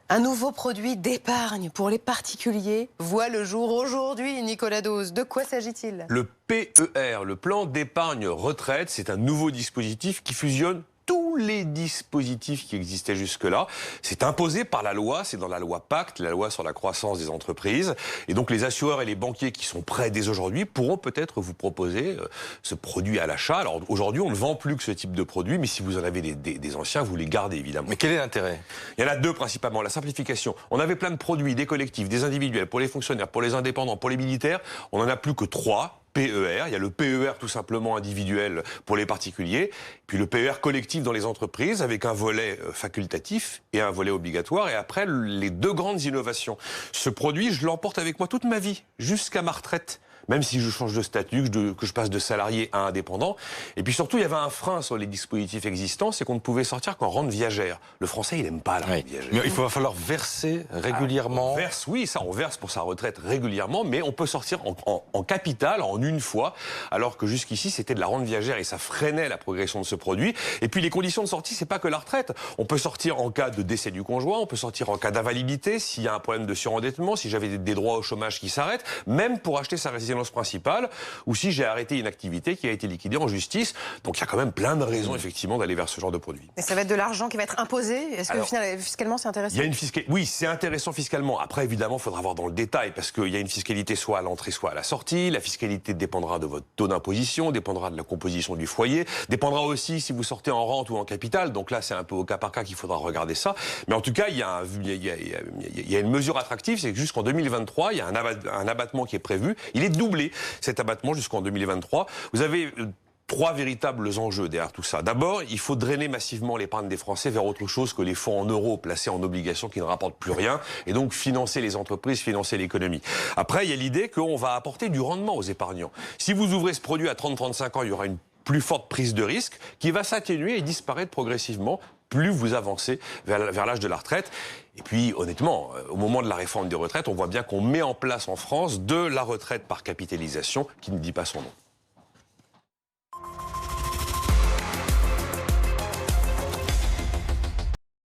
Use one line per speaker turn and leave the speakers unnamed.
Un nouveau produit d'épargne pour les particuliers voit le jour aujourd'hui, Nicolas Dose. De quoi s'agit-il?
Le PER, le plan d'épargne retraite, c'est un nouveau dispositif qui fusionne tous les dispositifs qui existaient jusque-là. C'est imposé par la loi, c'est dans la loi Pacte, la loi sur la croissance des entreprises. Et donc les assureurs et les banquiers qui sont prêts dès aujourd'hui pourront peut-être vous proposer ce produit à l'achat. Alors aujourd'hui, on ne vend plus que ce type de produit, mais si vous en avez des anciens, vous les gardez évidemment.
Mais quel est l'intérêt?
Il y en a deux principalement. La simplification. On avait plein de produits, des collectifs, des individuels, pour les fonctionnaires, pour les indépendants, pour les militaires. On n'en a plus que 3. PER, il y a le PER tout simplement individuel pour les particuliers, puis le PER collectif dans les entreprises avec un volet facultatif et un volet obligatoire, et après les deux grandes innovations. Ce produit, je l'emporte avec moi toute ma vie, jusqu'à ma retraite. Même si je change de statut, que je passe de salarié à indépendant. Et puis surtout, il y avait un frein sur les dispositifs existants, c'est qu'on ne pouvait sortir qu'en rente viagère. Le français, il n'aime pas la rente viagère.
Mais il va falloir verser régulièrement.
On verse, oui, ça, on verse pour sa retraite régulièrement, mais on peut sortir en capital en une fois, alors que jusqu'ici, c'était de la rente viagère et ça freinait la progression de ce produit. Et puis les conditions de sortie, c'est pas que la retraite. On peut sortir en cas de décès du conjoint, on peut sortir en cas d'invalidité, s'il y a un problème de surendettement, si j'avais des droits au chômage qui s'arrêtent, même pour acheter sa résidence principale, ou si j'ai arrêté une activité qui a été liquidée en justice. Donc il y a quand même plein de raisons effectivement d'aller vers ce genre de produit.
Et ça va être de l'argent qui va être imposé. Est-ce que fiscalement c'est intéressant?
Il y a une fiscalité. Oui, c'est intéressant fiscalement. Après évidemment, il faudra voir dans le détail parce qu'il y a une fiscalité soit à l'entrée, soit à la sortie. La fiscalité dépendra de votre taux d'imposition, dépendra de la composition du foyer, dépendra aussi si vous sortez en rente ou en capital. Donc là, c'est un peu au cas par cas qu'il faudra regarder ça. Mais en tout cas, il y a une mesure attractive, c'est que jusqu'en 2023, il y a un abattement qui est prévu. Il est doublé. Cet abattement jusqu'en 2023. Vous avez trois véritables enjeux derrière tout ça. D'abord, il faut drainer massivement l'épargne des Français vers autre chose que les fonds en euros placés en obligations qui ne rapportent plus rien et donc financer les entreprises, financer l'économie. Après, il y a l'idée qu'on va apporter du rendement aux épargnants. Si vous ouvrez ce produit à 30-35 ans, il y aura une plus forte prise de risque qui va s'atténuer et disparaître progressivement plus vous avancez vers l'âge de la retraite. Et puis, honnêtement, au moment de la réforme des retraites, on voit bien qu'on met en place en France de la retraite par capitalisation qui ne dit pas son nom.